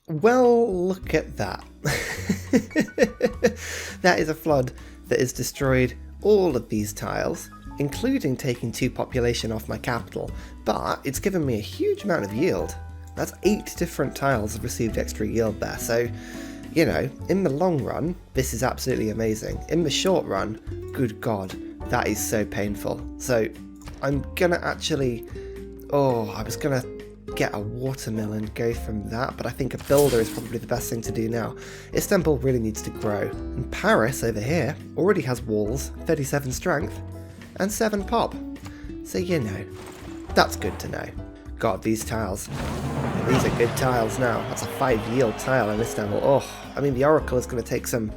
Well, look at that. That is a flood that has destroyed all of these tiles, including taking 2 population off my capital, but it's given me a huge amount of yield. That's 8 different tiles have received extra yield there, so, you know, in the long run, this is absolutely amazing. In the short run, good God, that is so painful. So, I'm gonna actually... Oh, I was gonna get a watermill and go from that, but I think a builder is probably the best thing to do now. Istanbul really needs to grow, and Paris over here already has walls, 37 strength, and 7 pop. So you know, that's good to know. God, these tiles. These are good tiles now. That's a 5 yield tile in Istanbul. Oh, I mean the Oracle is going to take some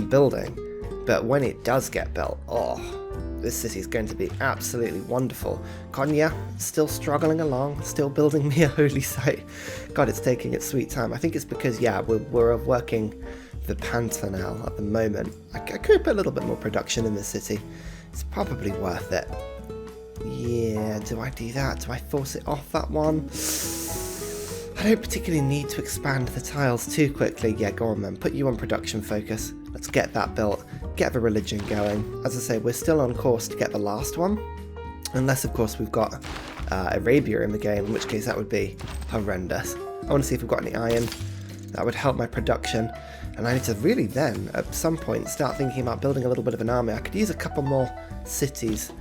building, but when it does get built, oh, this city is going to be absolutely wonderful. Konya, still struggling along, still building me a holy site. God, it's taking its sweet time. I think it's because, yeah, we're working the Pantanal at the moment. I could put a little bit more production in this city. It's probably worth it. Yeah, do I do that? Do I force it off that one? I don't particularly need to expand the tiles too quickly. Yeah, go on then, put you on production focus. Let's get that built, get the religion going. As I say, we're still on course to get the last one. Unless, of course, we've got Arabia in the game, in which case that would be horrendous. I want to see if we've got any iron. That would help my production. And I need to really then, at some point, start thinking about building a little bit of an army. I could use a couple more cities.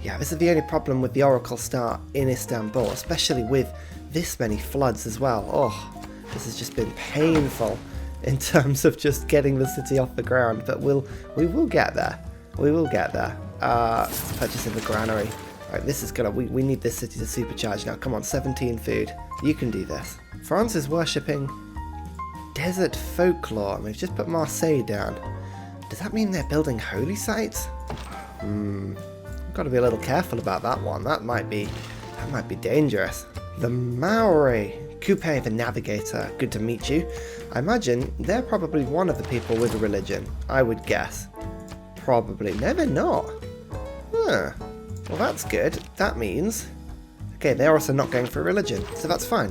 Yeah, this is the only problem with the Oracle start in Istanbul, especially with this many floods as well. Oh, this has just been painful in terms of just getting the city off the ground, but we will get there. We will get there. Purchasing the granary. Right, this is gonna, we need this city to supercharge now. Come on, 17 food. You can do this. France is worshipping desert folklore. We've just put Marseille down. Does that mean they're building holy sites? Got to be a little careful about that one. That might be dangerous. The Maori. Coupe the Navigator, good to meet you. I imagine they're probably one of the people with a religion, I would guess. Probably. No, they're not. Huh. Well, that's good. That means... Okay, they're also not going for religion, so that's fine.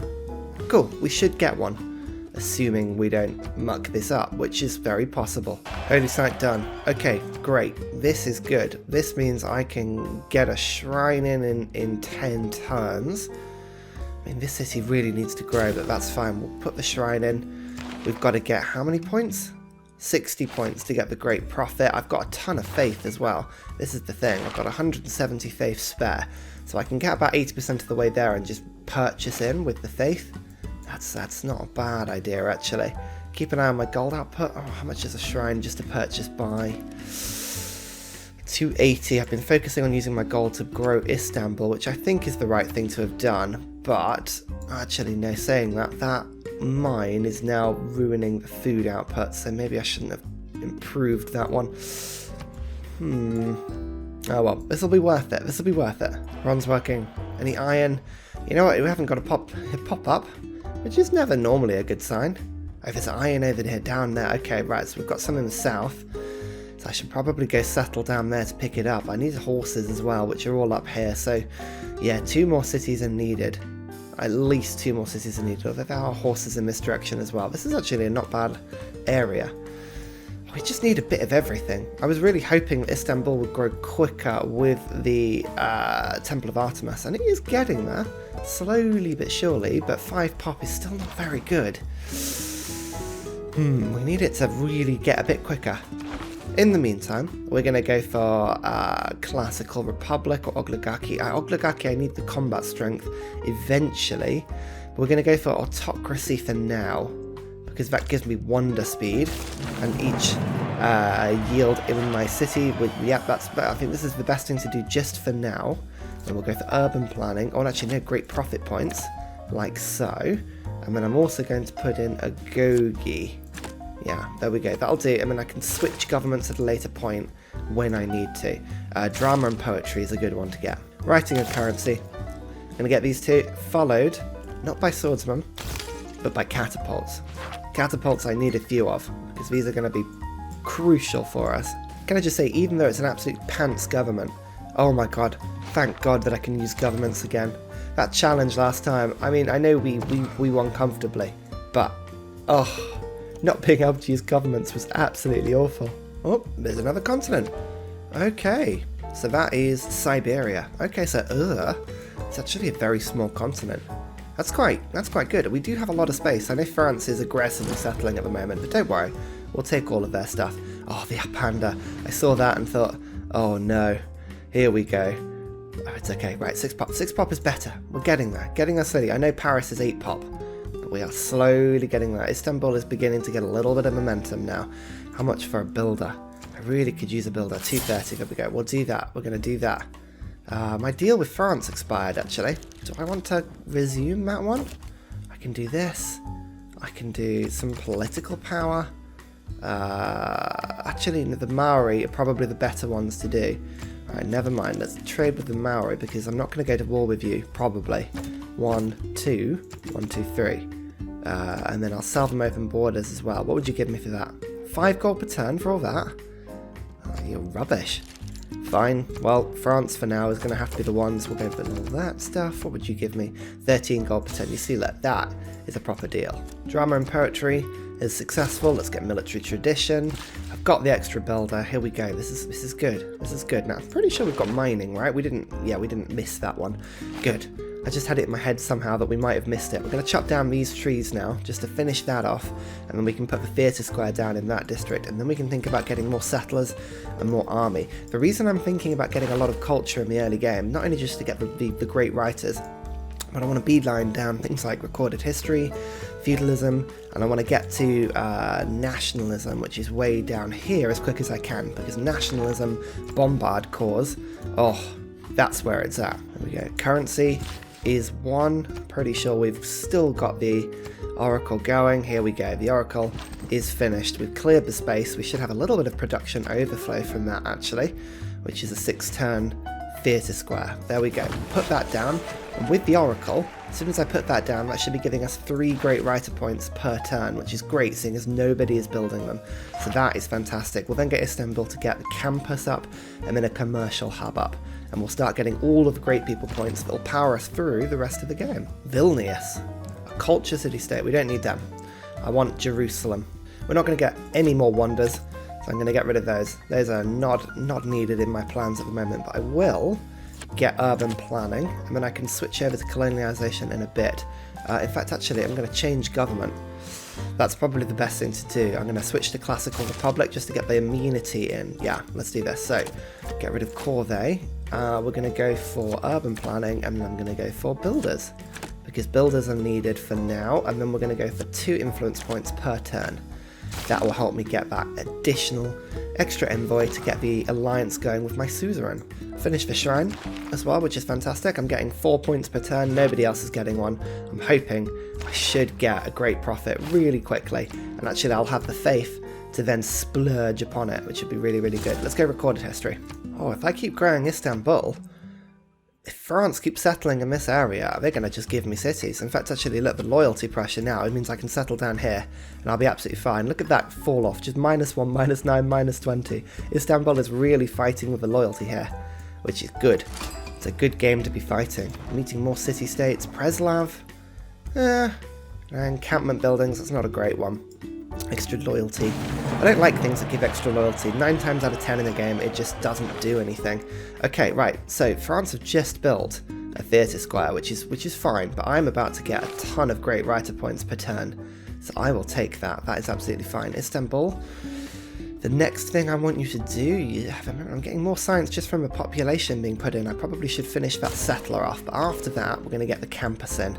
Cool, we should get one. Assuming we don't muck this up, which is very possible. Holy site done. Okay, great. This is good. This means I can get a shrine in 10 turns. I mean, this city really needs to grow, but that's fine. We'll put the shrine in. We've got to get how many points? 60 points to get the great prophet. I've got a ton of faith as well. This is the thing. I've got 170 faith spare. So I can get about 80% of the way there and just purchase in with the faith. That's not a bad idea, actually. Keep an eye on my gold output. Oh, how much is a shrine just to purchase by? 280. I've been focusing on using my gold to grow Istanbul, which I think is the right thing to have done. But, actually, no, saying that mine is now ruining the food output, so maybe I shouldn't have improved that one. Oh well, this will be worth it. This will be worth it. Ron's working. Any iron? You know what? We haven't got a pop-up, which is never normally a good sign. Oh, there's iron over here, down there. Okay, right, so we've got some in the south. So I should probably go settle down there to pick it up. I need horses as well, which are all up here. So, yeah, 2 more cities are needed. At least 2 more cities are needed. Although there are horses in this direction as well. This is actually a not bad area. We just need a bit of everything. I was really hoping that Istanbul would grow quicker with the Temple of Artemis, and it is getting there, slowly but surely, but 5 pop is still not very good. We need it to really get a bit quicker. In the meantime, we're going to go for Classical Republic or Oligarchy. Oligarchy, I need the combat strength eventually. We're going to go for Autocracy for now, because that gives me wonder speed and each yield in my city. I think this is the best thing to do just for now. Then we'll go for urban planning. Oh, and actually, no, great profit points, like so. And then I'm also going to put in a Gogi. Yeah, there we go. That'll do. I mean, I can switch governments at a later point when I need to. Drama and poetry is a good one to get. Writing and currency. I'm going to get these 2 followed, not by swordsmen, but by catapults. Catapults I need a few of, because these are going to be crucial for us. Can I just say, even though it's an absolute pants government, oh my god, thank god that I can use governments again. That challenge last time, I mean, I know we won comfortably, but Oh, not being able to use governments was absolutely awful. Oh, there's another continent. Okay, so that is Siberia. Okay, so it's actually a very small continent. That's quite good. We do have a lot of space. I know France is aggressively settling at the moment, but don't worry, we'll take all of their stuff. Oh, the panda. I saw that and thought, oh no, here we go. Oh, it's okay. Right, 6 pop. 6 pop is better. We're getting there. Getting there slowly. I know Paris is 8 pop, but we are slowly getting there. Istanbul is beginning to get a little bit of momentum now. How much for a builder? I really could use a builder. 230. There we go. We'll do that. We're going to do that. My deal with France expired, actually. Do I want to resume that one? I can do this. I can do some political power. Actually, the Maori are probably the better ones to do. Alright, never mind. Let's trade with the Maori because I'm not going to go to war with you, probably. 1, 2, 1, 2, 3. And then I'll sell them open borders as well. What would you give me for that? 5 gold per turn for all that? Oh, you're rubbish. Fine. Well, France for now is going to have to be the ones. We'll go for all that stuff. What would you give me? 13 gold per turn. You see, look, that is a proper deal. Drama and poetry is successful. Let's get military tradition. I've got the extra builder. Here we go. This is good. This is good. Now, I'm pretty sure we've got mining, right? We didn't miss that one. Good. I just had it in my head somehow that we might have missed it. We're going to chop down these trees now, just to finish that off, and then we can put the theatre square down in that district, and then we can think about getting more settlers and more army. The reason I'm thinking about getting a lot of culture in the early game, not only just to get the great writers, but I want to beeline down things like recorded history, feudalism, and I want to get to nationalism, which is way down here as quick as I can, because nationalism, Bombard cause, oh, that's where it's at. There we go. Currency is 1. I'm pretty sure we've still got the Oracle going. Here we go. The Oracle is finished. We've cleared the space. We should have a little bit of production overflow from that, actually, which is a 6-turn theatre square. There we go. Put that down. And with the Oracle, as soon as I put that down, that should be giving us 3 great writer points per turn, which is great, seeing as nobody is building them. So that is fantastic. We'll then get Istanbul to get the campus up, and then a commercial hub up. And we'll start getting all of the great people points that will power us through the rest of the game. Vilnius. A culture city-state. We don't need them. I want Jerusalem. We're not going to get any more wonders, so I'm going to get rid of those. Those are not needed in my plans at the moment, but I will get urban planning, and then I can switch over to colonialization in a bit. In fact, actually, I'm going to change government. That's probably the best thing to do. I'm going to switch to Classical Republic just to get the immunity in. Yeah, let's do this. So, get rid of Corvée. We're going to go for urban planning, and then I'm going to go for builders, because builders are needed for now, and then we're going to go for 2 influence points per turn. That will help me get that additional extra envoy to get the alliance going with my suzerain. Finish the shrine as well, which is fantastic. I'm getting 4 points per turn. Nobody else is getting one. I'm hoping I should get a great profit really quickly, and actually I'll have the faith to then splurge upon it, which would be really, really good. Let's go recorded history. Oh, if I keep growing Istanbul, if France keeps settling in this area, they're going to just give me cities. In fact, actually, look, the loyalty pressure now, it means I can settle down here, and I'll be absolutely fine. Look at that fall off, just -1, -9, -20. Istanbul is really fighting with the loyalty here, which is good. It's a good game to be fighting. Meeting more city-states. Preslav? Encampment buildings, that's not a great one. Extra loyalty. I don't like things that give extra loyalty. 9 times out of 10 in a game, it just doesn't do anything. Okay, right, so France have just built a theatre square, which is fine, but I'm about to get a ton of great writer points per turn, so I will take that. That is absolutely fine. Istanbul, the next thing I want you to do, I'm getting more science just from a population being put in. I probably should finish that settler off, but after that, we're going to get the campus in.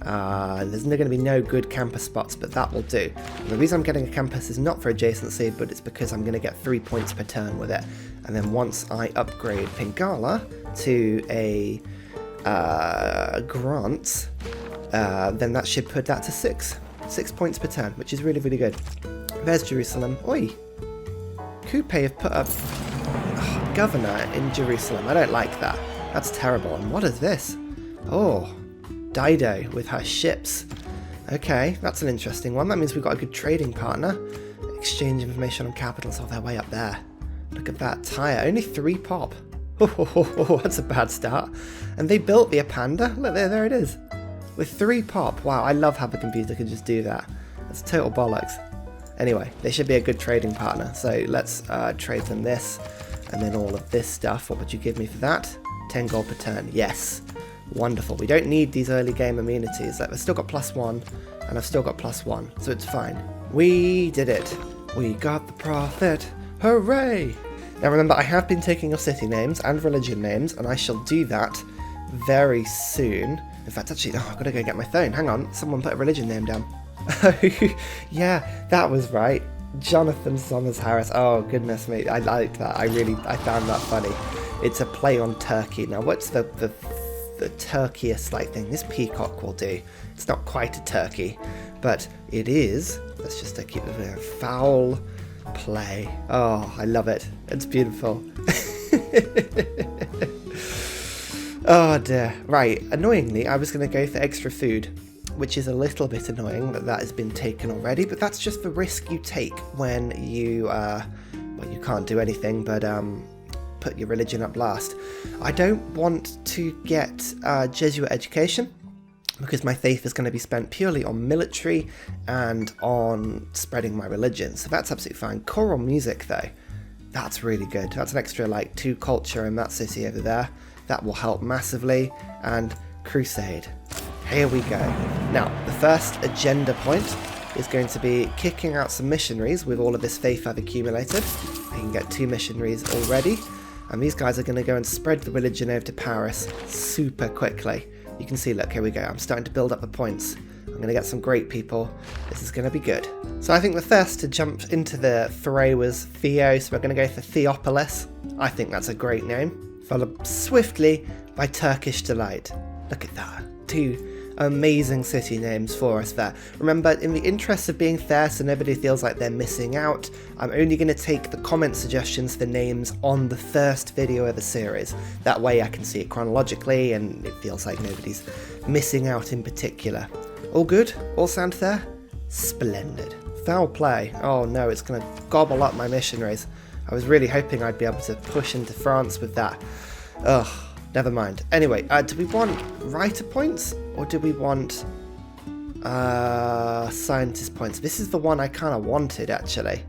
There's going to be no good campus spots, but that will do. And the reason I'm getting a campus is not for adjacency, but it's because I'm going to get 3 points per turn with it. And then once I upgrade Pingala to a grant, then that should put that to 6 points per turn, which is really, really good. There's Jerusalem. Oi! Coupe have put up governor in Jerusalem. I don't like that. That's terrible. And what is this? Oh, Dido with her ships. Okay, that's an interesting one. That means we've got a good trading partner. Exchange information on capitals. Oh, they're way up there. Look at that. Tyre. Only 3 pop. Oh, that's a bad start. And they built the Apanda. Look, there it is. With 3 pop. Wow, I love how the computer can just do that. It's total bollocks. Anyway, they should be a good trading partner. So let's trade them this, and then all of this stuff. What would you give me for that? 10 gold per turn. Yes. Wonderful. We don't need these early game amenities. Like, I've still got +1, and I've still got +1, so it's fine. We did it. We got the profit. Hooray! Now remember, I have been taking your city names and religion names, and I shall do that very soon. In fact, actually, I've got to go get my phone. Hang on, someone put a religion name down. Yeah, that was right. Jonathan Somers Harris. Oh, goodness me. I liked that. I found that funny. It's a play on turkey. Now, what's the turkiest like thing? This peacock will do. It's not quite a turkey, but it is. Let's just keep it a foul play. Oh, I love it. It's beautiful. Oh dear. Right, annoyingly, I was going to go for extra food, which is a little bit annoying that has been taken already, but that's just the risk you take when you, well, you can't do anything but put your religion up last. I don't want to get Jesuit education, because my faith is going to be spent purely on military and on spreading my religion, so that's absolutely fine. Choral music, though, that's really good. That's an extra, like, 2 culture in that city over there. That will help massively. And Crusade. Here we go. Now, the first agenda point is going to be kicking out some missionaries with all of this faith I've accumulated. I can get 2 missionaries already, and these guys are going to go and spread the religion over to Paris super quickly. You can see, look, here we go. I'm starting to build up the points. I'm going to get some great people. This is going to be good. So I think the first to jump into the foray was Theo, so we're going to go for Theopolis. I think that's a great name. Followed swiftly by Turkish Delight. Look at that. 2 amazing city names for us there. Remember, in the interest of being fair so nobody feels like they're missing out, I'm only going to take the comment suggestions for names on the first video of the series. That way I can see it chronologically and it feels like nobody's missing out in particular. All good? All sound fair? Splendid. Foul play. Oh no, it's going to gobble up my missionaries. I was really hoping I'd be able to push into France with that. Ugh. Never mind. Anyway, do we want writer points or do we want scientist points? This is the one I kind of wanted, actually.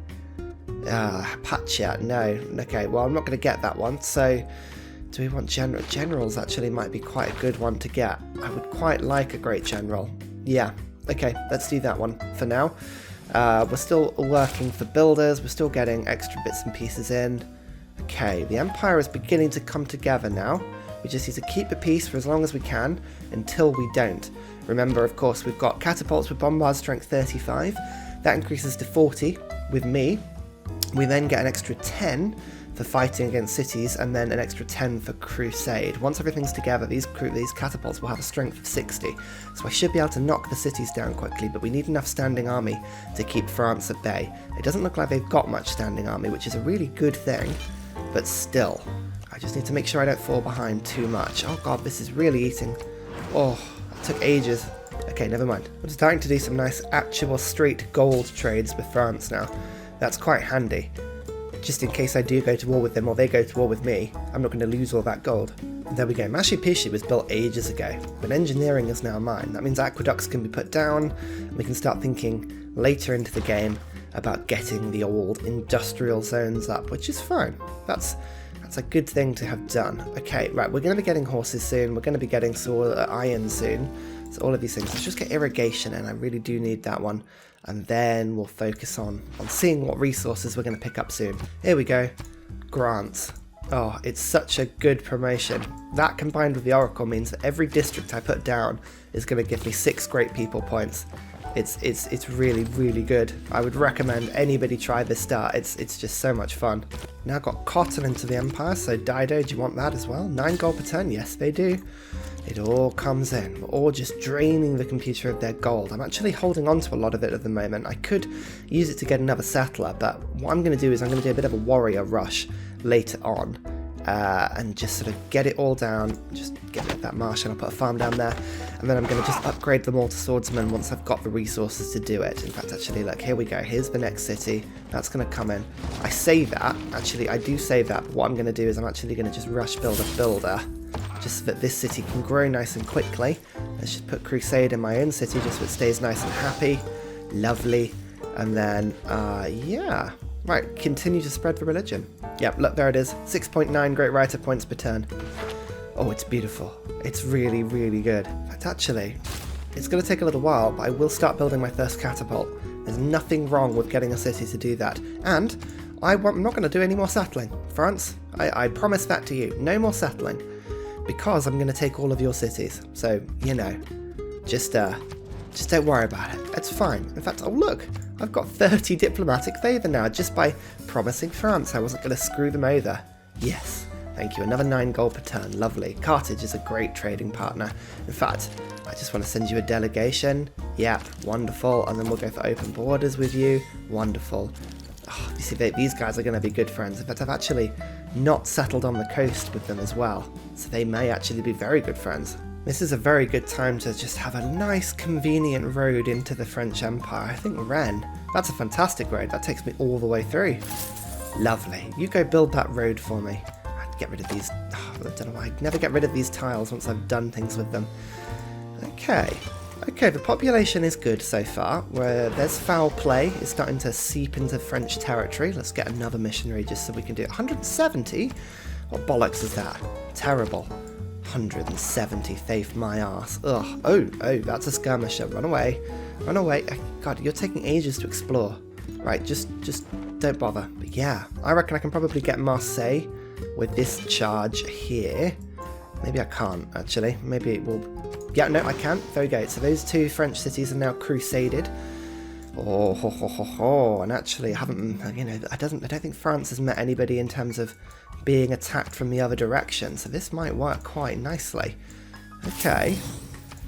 Patchat, no. Okay, well, I'm not going to get that one. So, do we want general? Generals actually might be quite a good one to get. I would quite like a great general. Yeah. Okay, let's do that one for now. We're still working for builders. We're still getting extra bits and pieces in. Okay, the Empire is beginning to come together now. We just need to keep the peace for as long as we can until we don't. Remember, of course, we've got catapults with Bombard strength 35. That increases to 40 with me. We then get an extra 10 for fighting against cities, and then an extra 10 for Crusade. Once everything's together, these catapults will have a strength of 60. So I should be able to knock the cities down quickly, but we need enough standing army to keep France at bay. It doesn't look like they've got much standing army, which is a really good thing, but still. I just need to make sure I don't fall behind too much. Oh god, this is really eating. Oh, that took ages. Okay, never mind. I'm starting to do some nice actual straight gold trades with France now. That's quite handy. Just in case I do go to war with them or they go to war with me, I'm not going to lose all that gold. There we go. Machu Picchu was built ages ago, but engineering is now mine. That means aqueducts can be put down, and we can start thinking later into the game about getting the old industrial zones up, which is fine. That's a good thing to have done. Okay, right, we're going to be getting horses soon, we're going to be getting iron soon, so all of these things. Let's just get irrigation in, I really do need that one, and then we'll focus on seeing what resources we're going to pick up soon. Here we go, grants. Oh, it's such a good promotion. That combined with the Oracle means that every district I put down is going to give me 6 great people points. It's really, really good. I would recommend anybody try this start. It's just so much fun. Now got cotton into the Empire, so Dido, do you want that as well? 9 gold per turn? Yes, they do. It all comes in. We're all just draining the computer of their gold. I'm actually holding on to a lot of it at the moment. I could use it to get another settler, but what I'm going to do is I'm going to do a bit of a warrior rush later on. And just sort of get it all down, just get rid of that marsh, and I'll put a farm down there, and then I'm going to just upgrade them all to swordsmen once I've got the resources to do it. In fact, actually, look, here we go, here's the next city, that's going to come in. I say that, actually, I do say that, but what I'm going to do is I'm actually going to just rush build a builder, just so that this city can grow nice and quickly. Let's just put Crusade in my own city, just so it stays nice and happy. Lovely. And then, yeah. Right, continue to spread the religion. Yep, look, there it is. 6.9 great writer points per turn. Oh, it's beautiful. It's really, really good. In fact, actually, it's going to take a little while, but I will start building my first catapult. There's nothing wrong with getting a city to do that. And I'm not going to do any more settling. France, I promise that to you. No more settling. Because I'm going to take all of your cities. So, you know, just don't worry about it. It's fine. In fact, oh look, I've got 30 diplomatic favour now just by promising France I wasn't going to screw them over. Yes, thank you. Another 9 gold per turn. Lovely. Carthage is a great trading partner. In fact, I just want to send you a delegation. Yep, wonderful. And then we'll go for open borders with you. Wonderful. Oh, you see, these guys are going to be good friends. In fact, I've actually not settled on the coast with them as well. So they may actually be very good friends. This is a very good time to just have a nice, convenient road into the French Empire. I think Rennes, that's a fantastic road. That takes me all the way through. Lovely. You go build that road for me. I'd get rid of these. Oh, I don't know why. I'd never get rid of these tiles once I've done things with them. Okay. Okay, the population is good so far. Where there's foul play. It's starting to seep into French territory. Let's get another missionary just so we can do it. 170? What bollocks is that? Terrible. 170, faith my arse. Ugh. Oh, that's a skirmisher. Run away. Run away. God, you're taking ages to explore. Right, just don't bother. But yeah, I reckon I can probably get Marseille with this charge here. Maybe I can't, actually. Maybe it will... Yeah, no, I can. Very good. So those 2 French cities are now crusaded. Oh, ho, ho, ho, ho. And actually, I haven't, you know, I don't think France has met anybody in terms of being attacked from the other direction, so this might work quite nicely. Okay,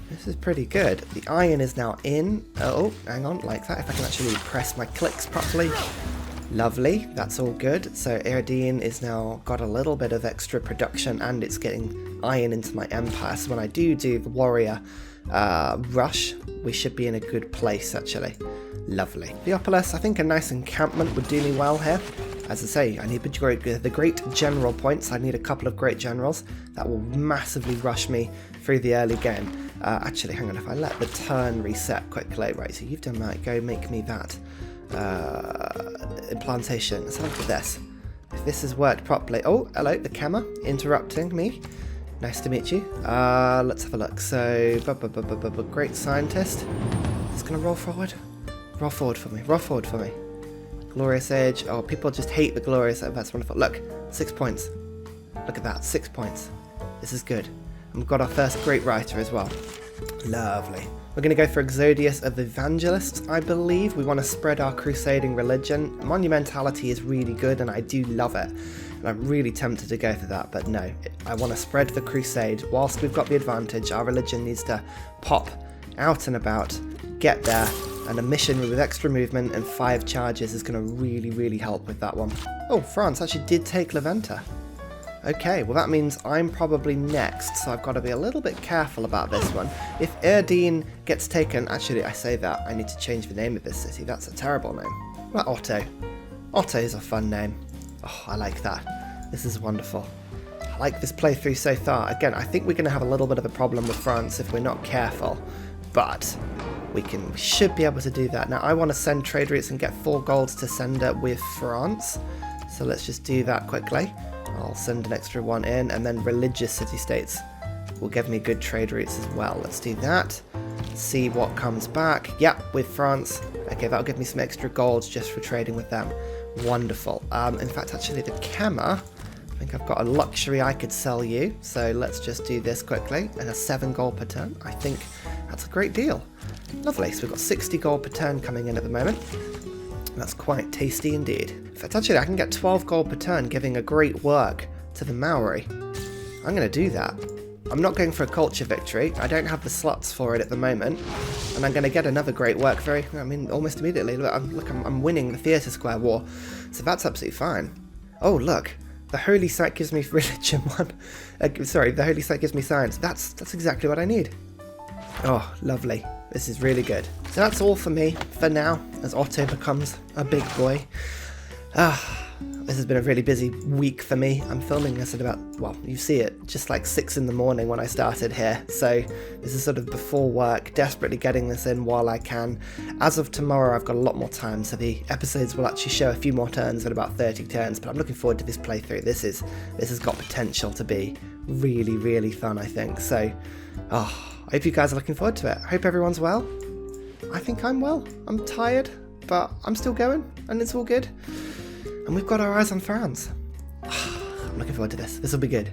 this is pretty good. The iron is now in. Oh, hang on, like that, if I can actually press my clicks properly. Lovely, that's all good. So Erdene is now got a little bit of extra production, and it's getting iron into my empire, so when I do the warrior rush, we should be in a good place, actually. Lovely. Theopolis, I think a nice encampment would do me well here. As I say, I need the great general points. I need a couple of great generals. That will massively rush me through the early game. Actually, hang on, if I let the turn reset quickly. Right, so you've done that. Go make me that implantation. Let's have a look at this. If this has worked properly. Oh, hello, the camera interrupting me. Nice to meet you. Let's have a look. So, great scientist. It's going to roll forward. Roll forward for me. Roll forward for me. Glorious Age. Oh, people just hate the Glorious Age. That's wonderful. Look, 6 points. Look at that, 6 points. This is good. And we've got our first great writer as well. Lovely. We're going to go for Exodius of Evangelists, I believe. We want to spread our crusading religion. Monumentality is really good, and I do love it. And I'm really tempted to go for that, but no. I want to spread the crusade. Whilst we've got the advantage, our religion needs to pop out and about, get there, and a mission with extra movement and 5 charges is going to really, really help with that one. Oh, France actually did take Levanta. Okay, well that means I'm probably next, so I've got to be a little bit careful about this one. If Erdene gets taken, actually I say that, I need to change the name of this city. That's a terrible name. What about Otto? Otto is a fun name. Oh, I like that. This is wonderful. I like this playthrough so far. Again, I think we're going to have a little bit of a problem with France if we're not careful, but we should be able to do that. Now I want to send trade routes and get 4 golds to send it with France, so let's just do that quickly. I'll send an extra 1 in, and then religious city-states will give me good trade routes as well. Let's do that. See what comes back. Yep, with France. Okay, that'll give me some extra golds just for trading with them. Wonderful. In fact, actually, the Kema, I think I've got a luxury I could sell you, so let's just do this quickly. And a 7 gold per turn. I think that's a great deal. Lovely. So we've got 60 gold per turn coming in at the moment. That's quite tasty indeed. In fact, actually, I can get 12 gold per turn, giving a great work to the Maori. I'm going to do that. I'm not going for a culture victory. I don't have the slots for it at the moment. And I'm going to get another great work almost immediately. Look, I'm winning the Theatre Square War. So that's absolutely fine. Oh, look. The Holy Site gives me religion 1. Sorry, the Holy Site gives me science. That's exactly what I need. Oh, lovely. This is really good. So that's all for me, for now, as Otto becomes a big boy. This has been a really busy week for me. I'm filming this at about, well, you see it, just like 6 in the morning when I started here. So this is sort of before work, desperately getting this in while I can. As of tomorrow, I've got a lot more time, so the episodes will actually show a few more turns at about 30 turns, but I'm looking forward to this playthrough. This has got potential to be really, really fun, I think. So, I hope you guys are looking forward to it. I hope everyone's well. I think I'm well. I'm tired, but I'm still going, and it's all good. And we've got our eyes on France. I'm looking forward to this. This will be good.